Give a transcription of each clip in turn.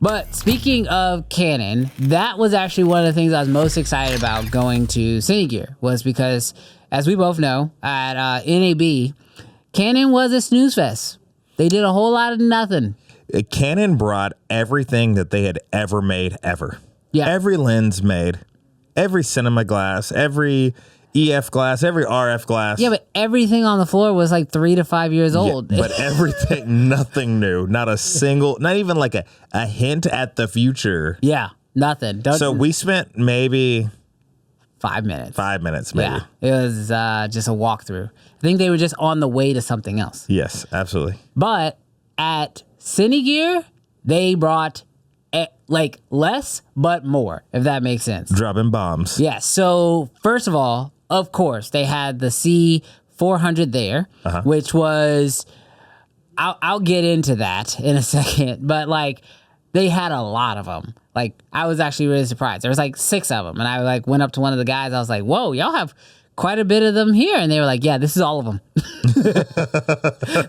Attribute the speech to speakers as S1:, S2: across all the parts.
S1: But speaking of Canon, that was actually one of the things I was most excited about going to Cine-Gear, was because, as we both know, at NAB, Canon was a snooze fest. They did a whole lot of nothing.
S2: Canon brought everything that they had ever made, ever.
S1: Yeah.
S2: Every lens made, every cinema glass, every EF glass, every RF glass.
S1: Yeah, but everything on the floor was like 3 to 5 years old.
S2: Yeah, but everything, nothing new. Not a single, not even like a hint at the future.
S1: Yeah, nothing.
S2: So we spent maybe
S1: 5 minutes.
S2: 5 minutes, maybe.
S1: Yeah, it was just a walkthrough. I think they were just on the way to something else.
S2: Yes, absolutely.
S1: But at Cine-Gear, they brought like less but more, if that makes sense.
S2: Dropping bombs.
S1: Yeah, so first of all, of course, they had the C400 there, which was, I'll get into that in a second, but like they had a lot of them. Like I was actually really surprised. There was like 6 of them, and I like went up to one of the guys. I was like, "Whoa, y'all have quite a bit of them here," and they were like, "Yeah, this is all of them."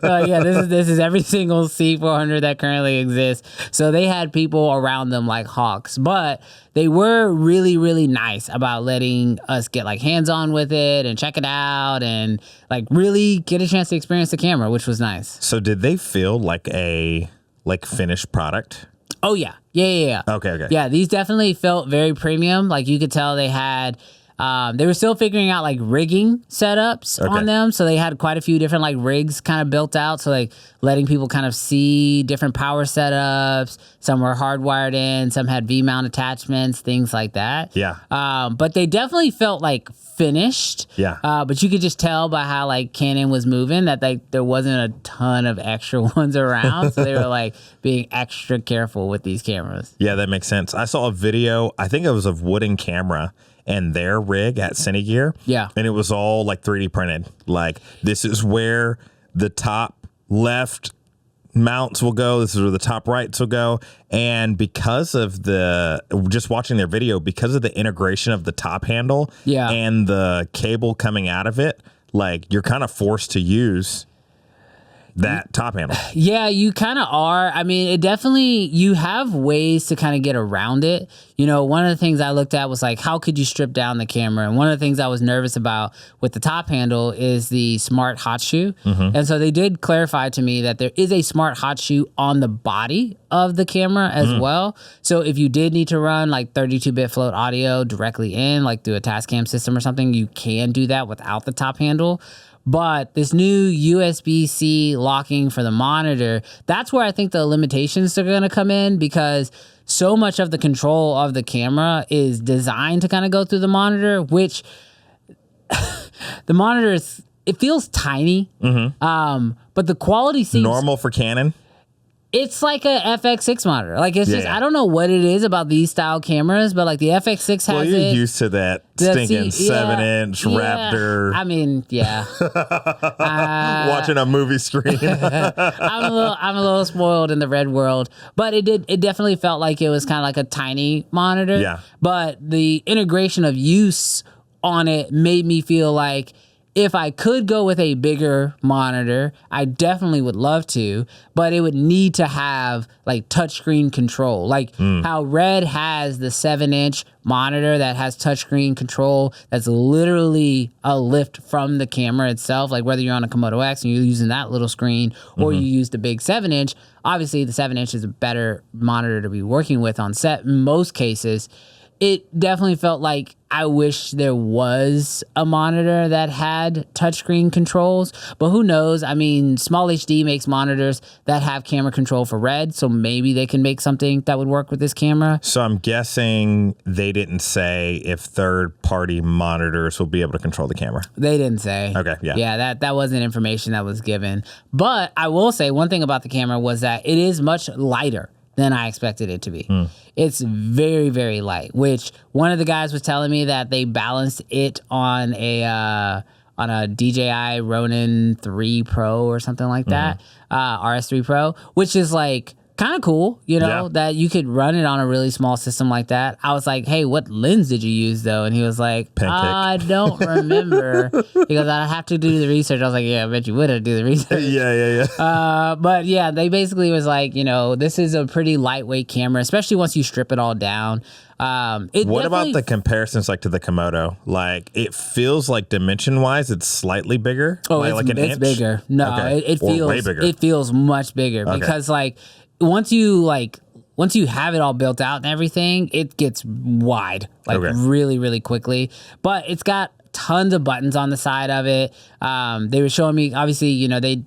S1: Yeah, this is every single C400 that currently exists. So they had people around them like hawks, but they were really, really nice about letting us get like hands-on with it and check it out and like really get a chance to experience the camera, which was nice.
S2: So did they feel like a finished product?
S1: Oh yeah. Yeah.
S2: Okay.
S1: Yeah, these definitely felt very premium. Like you could tell they had they were still figuring out like rigging setups on them. So they had quite a few different like rigs kind of built out. So like letting people kind of see different power setups. Some were hardwired in, some had V-mount attachments, things like that.
S2: Yeah.
S1: But they definitely felt like finished.
S2: Yeah.
S1: But you could just tell by how like Canon was moving that like there wasn't a ton of extra ones around. So they were like being extra careful with these cameras.
S2: Yeah, that makes sense. I saw a video, I think it was of Wooden Camera and their rig at Cine-Gear.
S1: Yeah.
S2: And it was all like 3D printed. Like this is where the top left mounts will go. This is where the top rights will go. And because of just watching their video, because of the integration of the top handle and the cable coming out of it, like you're kind of forced to use that top handle. Yeah,
S1: you kind of are. I mean, it definitely, you have ways to kind of get around it. You know, one of the things I looked at was like, how could you strip down the camera? And one of the things I was nervous about with the top handle is the smart hot shoe. And so they did clarify to me that there is a smart hot shoe on the body of the camera as well. So if you did need to run like 32-bit float audio directly in, like through a Tascam system or something, you can do that without the top handle. But this new USB-C locking for the monitor, that's where I think the limitations are going to come in, because so much of the control of the camera is designed to kind of go through the monitor, which the monitor it feels tiny. But the quality seems
S2: normal for Canon.
S1: It's like a FX6 monitor. Like it's just, I don't know what it is about these style cameras, but like the FX6 has
S2: well, you're used to that stinking 7-inch Raptor.
S1: I mean,
S2: watching a movie screen.
S1: I'm a little spoiled in the red world, but it definitely felt like it was kind of like a tiny monitor.
S2: Yeah.
S1: But the integration of use on it made me feel like if I could go with a bigger monitor, I definitely would love to, but it would need to have like touchscreen control. Like how Red has the 7-inch monitor that has touchscreen control that's literally a lift from the camera itself. Like whether you're on a Komodo X and you're using that little screen or you use the big 7-inch, obviously the 7-inch is a better monitor to be working with on set in most cases. It definitely felt like I wish there was a monitor that had touchscreen controls, but who knows? I mean, Small HD makes monitors that have camera control for Red, so maybe they can make something that would work with this camera.
S2: So I'm guessing they didn't say if third-party monitors will be able to control the camera.
S1: They didn't say.
S2: Okay, yeah.
S1: Yeah, that wasn't information that was given. But I will say one thing about the camera was that it is much lighter than I expected it to be. It's very, very light, which one of the guys was telling me that they balanced it on a DJI Ronin 3 Pro or something like that, RS3 Pro, which is like kind of cool, you know, that you could run it on a really small system like that. I was like, hey, what lens did you use though? And he was like, I don't remember. He goes, I have to do the research. I was like, yeah, I bet you would have do the research. But yeah, they basically was like, you know, this is a pretty lightweight camera, especially once you strip it all down.
S2: What about the comparisons like to the Komodo? Like it feels like dimension wise, it's slightly bigger.
S1: Oh,
S2: like an
S1: it's
S2: inch?
S1: bigger. No, it feels
S2: way bigger.
S1: It feels much bigger because like once you have it all built out and everything, it gets wide like really, really quickly. But it's got tons of buttons on the side of it. They were showing me, obviously, you know, it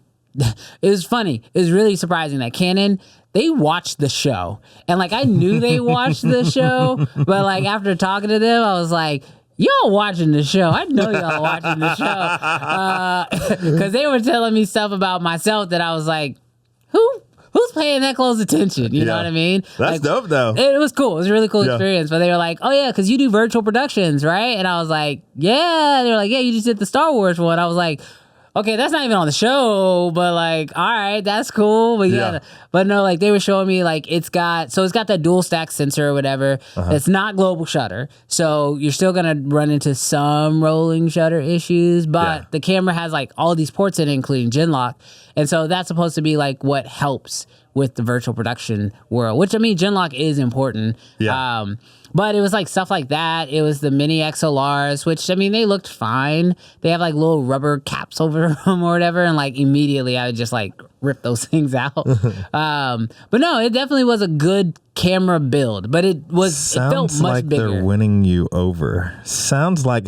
S1: was funny. It was really surprising that Canon, they watched the show. And like I knew they watched the show, but like after talking to them, I was like, y'all watching the show. I know y'all watching the show. Because they were telling me stuff about myself that I was like, who's paying that close attention? You know what I mean?
S2: That's dope, though.
S1: It was cool. It was a really cool experience. But they were like, oh, yeah, because you do virtual productions, right? And I was like, yeah. They were like, yeah, you just did the Star Wars one. I was like, okay, that's not even on the show, but like, all right, that's cool. But but no, like they were showing me like it's got that dual stack sensor or whatever. It's not global shutter. So you're still going to run into some rolling shutter issues, but the camera has like all these ports in it, including Genlock. And so that's supposed to be like what helps with the virtual production world, which I mean, Genlock is important. But it was like stuff like that. It was the mini XLRs, which I mean, they looked fine. They have like little rubber caps over them or whatever. And like immediately I would just like rip those things out. But no, it definitely was a good camera build, but it felt much
S2: like
S1: bigger.
S2: They're winning you over. Sounds like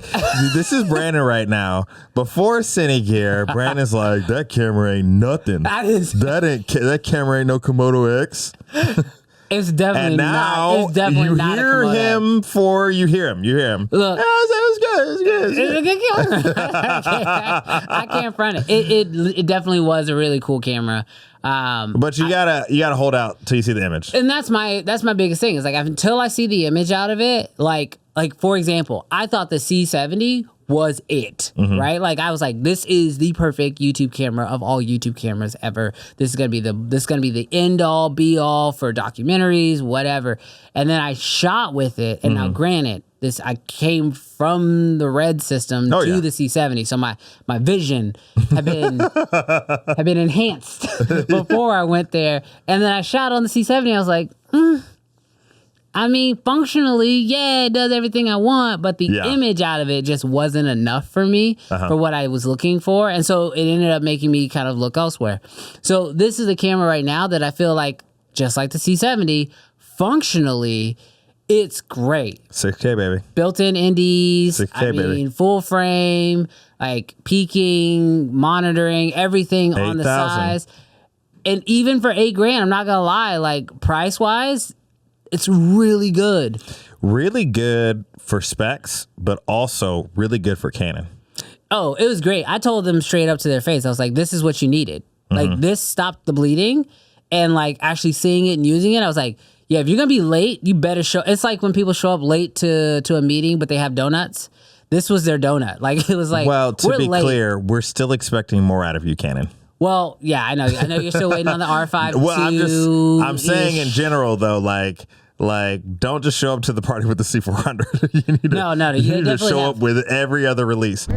S2: this is Brandon right now. Before Cine-Gear, Brandon's like, that camera ain't nothing. That camera ain't no Komodo X.
S1: It's definitely
S2: and now
S1: not. It's definitely not.
S2: You hear him.
S1: Look,
S2: it was good.
S1: It's a good camera. I can't front it. It definitely was a really cool camera.
S2: But you gotta hold out till you see the image.
S1: And that's my biggest thing. Is like until I see the image out of it, like for example, I thought the C70 was it, right? Like I was like, this is the perfect YouTube camera of all YouTube cameras ever. This is gonna be the end all be all for documentaries, whatever. And then I shot with it, and now granted, I came from the Red system to the C70, so my vision had been enhanced before I went there. And then I shot on the C70. I was like, I mean, functionally, yeah, it does everything I want, but the image out of it just wasn't enough for me for what I was looking for. And so it ended up making me kind of look elsewhere. So this is a camera right now that I feel like, just like the C70, functionally, it's great.
S2: 6K, baby.
S1: Built-in indies.
S2: 6K, baby.
S1: Full frame, like peaking, monitoring, everything on the size. And even for $8,000, I'm not gonna lie, like price-wise, it's really good.
S2: Really good for specs, but also really good for Canon.
S1: Oh, it was great. I told them straight up to their face. I was like, this is what you needed. Like, this stopped the bleeding. And, like, actually seeing it and using it, I was like, yeah, if you're going to be late, you better show. It's like when people show up late to a meeting, but they have donuts. This was their donut. Like, it was like,
S2: well, to be clear, we're still expecting more out of you, Canon.
S1: Well, yeah, I know you're still waiting on the R5.
S2: Well, I'm saying in general though, like don't just show up to the party with the C400. You need to show up with every other release.